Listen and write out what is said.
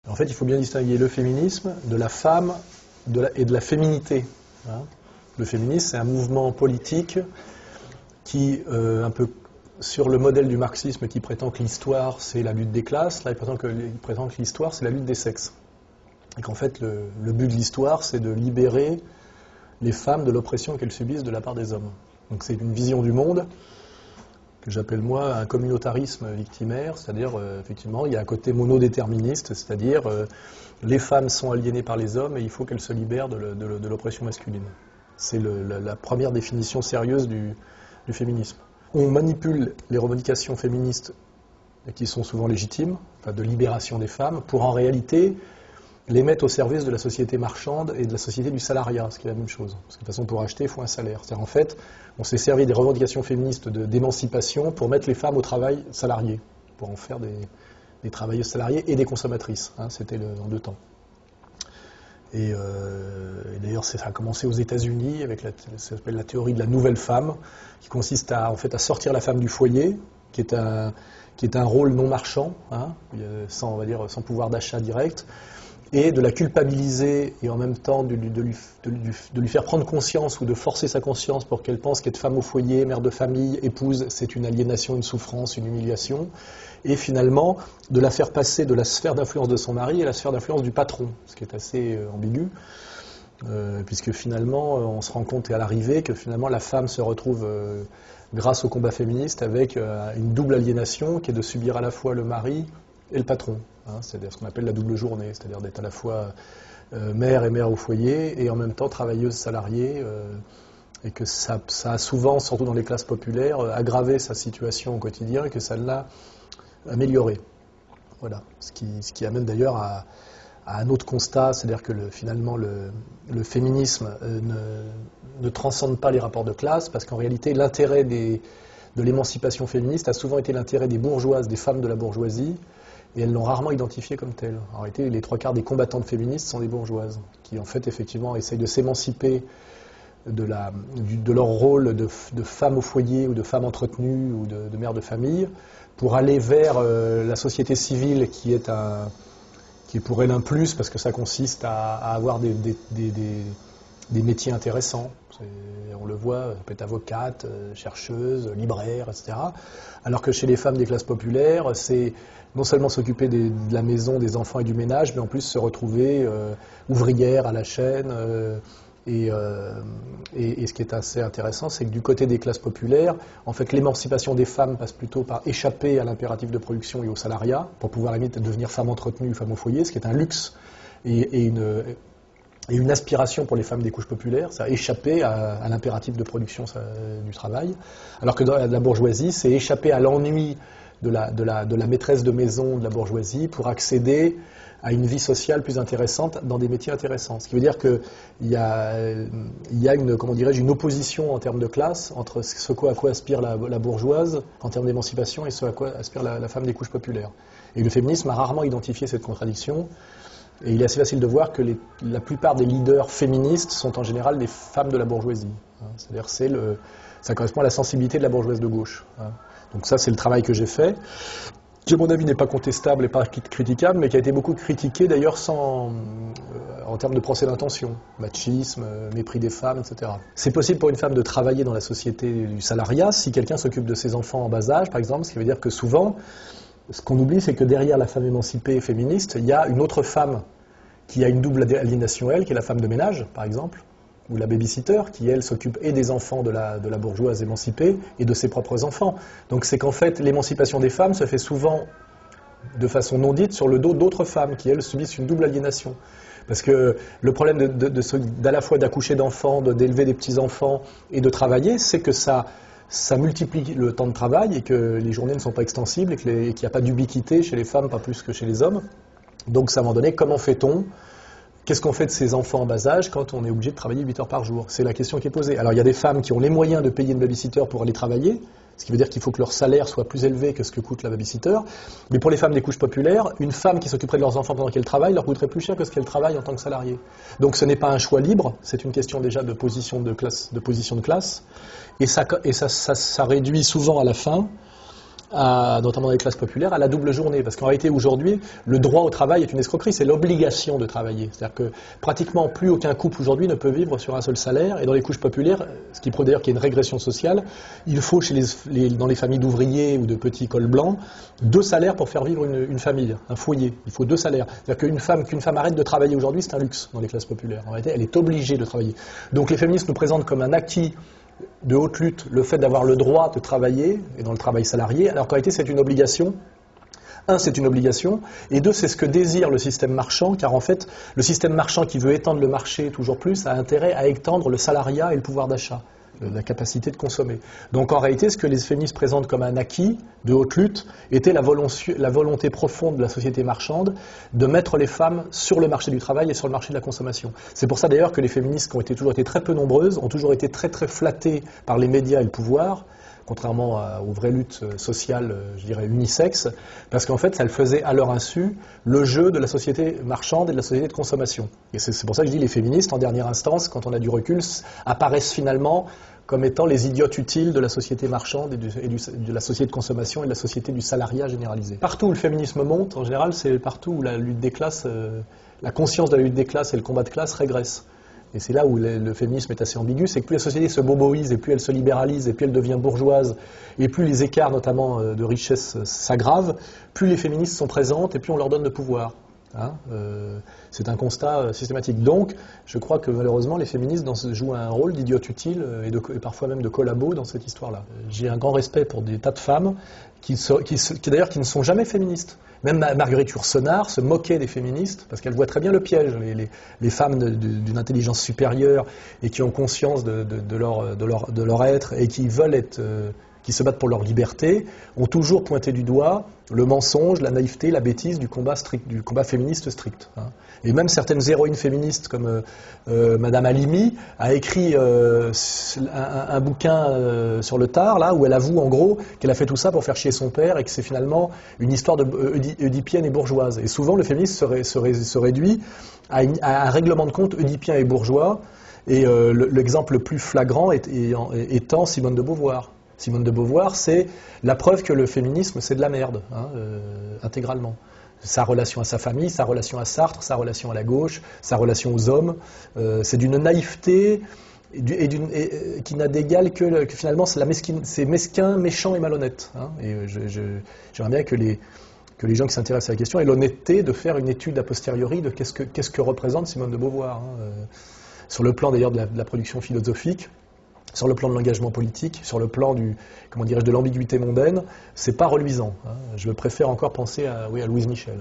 En fait, il faut bien distinguer le féminisme de la femme et de la féminité. Hein. Le féminisme, c'est un mouvement politique qui, un peu sur le modèle du marxisme, qui prétend que l'histoire, c'est la lutte des classes. Là, il prétend que l'histoire, c'est la lutte des sexes. Et qu'en fait, le but de l'histoire, c'est de libérer les femmes de l'oppression qu'elles subissent de la part des hommes. Donc c'est une vision du monde que j'appelle moi un communautarisme victimaire, c'est-à-dire effectivement il y a un côté monodéterministe, c'est-à-dire les femmes sont aliénées par les hommes et il faut qu'elles se libèrent de l'oppression masculine. C'est la première définition sérieuse du féminisme. On manipule les revendications féministes qui sont souvent légitimes, enfin de libération des femmes, pour en réalité les mettre au service de la société marchande et de la société du salariat, ce qui est la même chose. Parce que de toute façon, pour acheter, il faut un salaire. C'est-à-dire, en fait, on s'est servi des revendications féministes d'émancipation pour mettre les femmes au travail salarié, pour en faire des travailleuses salariées et des consommatrices. Hein, c'était en deux temps. Et d'ailleurs, ça a commencé aux États-Unis avec ça s'appelle la théorie de la nouvelle femme, qui consiste à sortir la femme du foyer, qui est un rôle non marchand, hein, sans pouvoir d'achat direct, et de la culpabiliser et en même temps de lui faire prendre conscience ou de forcer sa conscience pour qu'elle pense qu'être femme au foyer, mère de famille, épouse, c'est une aliénation, une souffrance, une humiliation, et finalement de la faire passer de la sphère d'influence de son mari à la sphère d'influence du patron, ce qui est assez ambigu, puisque finalement on se rend compte à l'arrivée que finalement la femme se retrouve grâce au combat féministe avec une double aliénation qui est de subir à la fois le mari et le patron, hein, c'est-à-dire ce qu'on appelle la double journée, c'est-à-dire d'être à la fois mère et mère au foyer et en même temps travailleuse salariée, et que ça a souvent, surtout dans les classes populaires, aggravé sa situation au quotidien et que ça l'a améliorée. Voilà, ce qui amène d'ailleurs à un autre constat, c'est-à-dire que finalement le féminisme ne transcende pas les rapports de classe, parce qu'en réalité l'intérêt de l'émancipation féministe a souvent été l'intérêt des bourgeoises, des femmes de la bourgeoisie, et elles l'ont rarement identifié comme telle. En réalité, les trois quarts des combattantes féministes sont des bourgeoises, qui en fait effectivement essayent de s'émanciper de leur rôle de femme au foyer ou de femme entretenue ou de mère de famille, pour aller vers la société civile qui est pour elle un plus, parce que ça consiste à avoir des métiers intéressants. On le voit, elle peut être avocate, chercheuse, libraire, etc. Alors que chez les femmes des classes populaires, c'est non seulement s'occuper de la maison, des enfants et du ménage, mais en plus se retrouver ouvrière à la chaîne. Et ce qui est assez intéressant, c'est que du côté des classes populaires, en fait, l'émancipation des femmes passe plutôt par échapper à l'impératif de production et au salariat, pour pouvoir à la limite devenir femme entretenue, femme au foyer, ce qui est un luxe et une aspiration pour les femmes des couches populaires, ça a échappé à l'impératif de production du travail, alors que dans la bourgeoisie, c'est échapper à l'ennui de la maîtresse de maison de la bourgeoisie pour accéder à une vie sociale plus intéressante dans des métiers intéressants. Ce qui veut dire qu'il y a une opposition en termes de classe entre ce à quoi aspire la bourgeoise en termes d'émancipation et ce à quoi aspire la femme des couches populaires. Et le féminisme a rarement identifié cette contradiction. Et il est assez facile de voir que la plupart des leaders féministes sont en général des femmes de la bourgeoisie. C'est-à-dire ça correspond à la sensibilité de la bourgeoise de gauche. Donc ça, c'est le travail que j'ai fait, qui à mon avis n'est pas contestable et pas critiquable, mais qui a été beaucoup critiqué d'ailleurs en termes de procès d'intention, machisme, mépris des femmes, etc. C'est possible pour une femme de travailler dans la société du salariat si quelqu'un s'occupe de ses enfants en bas âge, par exemple, ce qui veut dire que souvent, ce qu'on oublie, c'est que derrière la femme émancipée féministe, il y a une autre femme qui a une double aliénation, elle, qui est la femme de ménage, par exemple, ou la babysitter, qui, elle, s'occupe et des enfants de la bourgeoise émancipée et de ses propres enfants. Donc c'est qu'en fait, l'émancipation des femmes se fait souvent de façon non dite sur le dos d'autres femmes qui, elles, subissent une double aliénation. Parce que le problème d'à la fois d'accoucher d'enfants, d'élever des petits-enfants et de travailler, c'est que ça multiplie le temps de travail et que les journées ne sont pas extensibles et qu'il n'y a pas d'ubiquité chez les femmes, pas plus que chez les hommes. Donc, à un moment donné, comment fait-on ? Qu'est-ce qu'on fait de ces enfants en bas âge quand on est obligé de travailler 8 heures par jour ? C'est la question qui est posée. Alors, il y a des femmes qui ont les moyens de payer une babysitter pour aller travailler, ce qui veut dire qu'il faut que leur salaire soit plus élevé que ce que coûte la babysitter. Mais pour les femmes des couches populaires, une femme qui s'occuperait de leurs enfants pendant qu'elle travaille leur coûterait plus cher que ce qu'elle travaille en tant que salariée. Donc, ce n'est pas un choix libre, c'est une question déjà de position de classe. Et ça réduit souvent à la fin notamment dans les classes populaires, à la double journée. Parce qu'en réalité, aujourd'hui, le droit au travail est une escroquerie, c'est l'obligation de travailler. C'est-à-dire que pratiquement plus aucun couple aujourd'hui ne peut vivre sur un seul salaire. Et dans les couches populaires, ce qui prouve d'ailleurs qu'il y a une régression sociale, il faut dans les familles d'ouvriers ou de petits cols blancs, 2 salaires pour faire vivre une famille, un foyer. Il faut 2 salaires. C'est-à-dire qu'une femme arrête de travailler aujourd'hui, c'est un luxe dans les classes populaires. En réalité, elle est obligée de travailler. Donc les féministes nous présentent comme un acquis de haute lutte le fait d'avoir le droit de travailler, et dans le travail salarié, alors qu'en réalité c'est une obligation. Un, c'est une obligation, et deux, c'est ce que désire le système marchand, car en fait, le système marchand qui veut étendre le marché toujours plus a intérêt à étendre le salariat et le pouvoir d'achat, la capacité de consommer. Donc en réalité, ce que les féministes présentent comme un acquis de haute lutte était la volonté profonde de la société marchande de mettre les femmes sur le marché du travail et sur le marché de la consommation. C'est pour ça d'ailleurs que les féministes, qui ont toujours été très peu nombreuses, ont toujours été très très flattées par les médias et le pouvoir, contrairement aux vraies luttes sociales, je dirais, unisexes, parce qu'en fait, elles faisaient à leur insu le jeu de la société marchande et de la société de consommation. Et c'est pour ça que je dis les féministes, en dernière instance, quand on a du recul, apparaissent finalement comme étant les idiotes utiles de la société marchande et de la société de consommation et de la société du salariat généralisé. Partout où le féminisme monte, en général, c'est partout où la lutte des classes, la conscience de la lutte des classes et le combat de classe régresse. Et c'est là où le féminisme est assez ambigu, c'est que plus la société se boboise, et plus elle se libéralise, et plus elle devient bourgeoise, et plus les écarts notamment de richesse s'aggravent, plus les féministes sont présentes, et plus on leur donne le pouvoir. C'est un constat systématique. Donc, je crois que malheureusement, les féministes jouent un rôle d'idiote utile et parfois même de collabo dans cette histoire-là. J'ai un grand respect pour des tas de femmes qui d'ailleurs qui ne sont jamais féministes. Même Marguerite Yourcenar se moquait des féministes parce qu'elle voit très bien le piège. Les femmes d'une intelligence supérieure et qui ont conscience de leur être et qui veulent être... qui se battent pour leur liberté, ont toujours pointé du doigt le mensonge, la naïveté, la bêtise du combat féministe strict. Et même certaines héroïnes féministes comme Madame Halimi a écrit un bouquin sur le tard, là, où elle avoue en gros qu'elle a fait tout ça pour faire chier son père et que c'est finalement une histoire oedipienne et bourgeoise. Et souvent le féminisme se réduit à un règlement de compte oedipien et bourgeois, et l'exemple le plus flagrant étant Simone de Beauvoir. Simone de Beauvoir, c'est la preuve que le féminisme, c'est de la merde, intégralement. Sa relation à sa famille, sa relation à Sartre, sa relation à la gauche, sa relation aux hommes, c'est d'une naïveté qui n'a d'égal que finalement c'est mesquin, méchant et malhonnête. Et j'aimerais bien que les gens qui s'intéressent à la question aient l'honnêteté de faire une étude a posteriori de qu'est-ce que représente Simone de Beauvoir. Sur le plan d'ailleurs de la production philosophique, sur le plan de l'engagement politique, sur le plan de l'ambiguïté mondaine, c'est pas reluisant. Je préfère encore penser à Louise Michel.